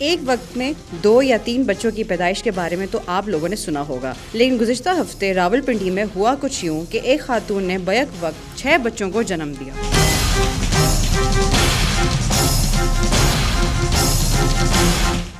एक वक्त में 2 या 3 बच्चों की पैदाइश के बारे में तो आप लोगों ने सुना होगा, लेकिन गुज़िश्ता हफ्ते रावलपिंडी में हुआ कुछ यूँ कि एक खातून ने बैक वक्त 6 बच्चों को जन्म दिया।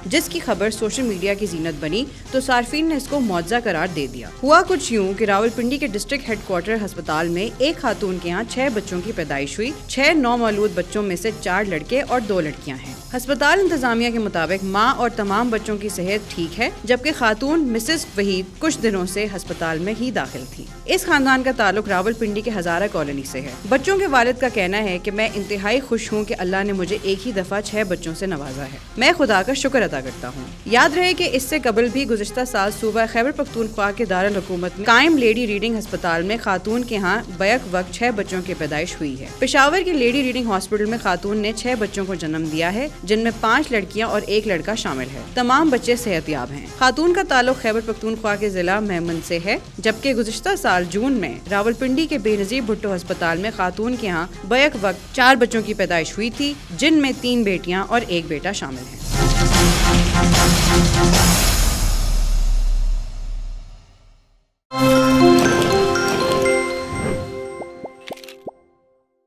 जिसकी खबर सोशल मीडिया की जीनत बनी तो सार्फिन ने इसको मौजज़ा करार दे दिया। हुआ कुछ यूँ कि रावलपिंडी के डिस्ट्रिक्ट हेडक्वार्टर अस्पताल में एक खातून के यहाँ 6 बच्चों की पैदाइश हुई। 6 नौमौलूद बच्चों में से 4 लड़के और 2 लड़कियां हैं। अस्पताल इंतजामिया के मुताबिक माँ और तमाम बच्चों की सेहत ठीक है, जबकि खातून मिसेस वहीद कुछ दिनों से अस्पताल में ही दाखिल थी। इस खानदान का ताल्लुक रावलपिंडी के हजारा कॉलोनी से है। बच्चों के वालिद का कहना है कि मैं इंतहाई खुश हूँ कि अल्लाह ने मुझे एक ही दफा 6 बच्चों से नवाजा है। मैं खुदा का शुक्र अदा करता हूँ। याद रहे कि इससे कबल भी गुज़िश्ता साल सूबा खैबर पख्तूनख्वा के दारुल हुकूमत में कायम लेडी रीडिंग अस्पताल में खातून के यहाँ बैक वक्त 6 बच्चों की पैदाइश हुई है। पेशावर के लेडी रीडिंग हॉस्पिटल में खातून ने 6 बच्चों को जन्म दिया है, जिनमें 5 लड़कियां और 1 लड़का शामिल है। तमाम बच्चे सेहतयाब हैं। खातून का ताल्लुक खैबर पख्तूनख्वा के जिला मेमन से है, जबकि गुज़िश्ता साल जून में रावलपिंडी के बेनज़ीर भुट्टो अस्पताल में खातून के यहाँ बैक वक्त 4 बच्चों की पैदाइश हुई थी, जिनमें 3 बेटियां और 1 बेटा शामिल है।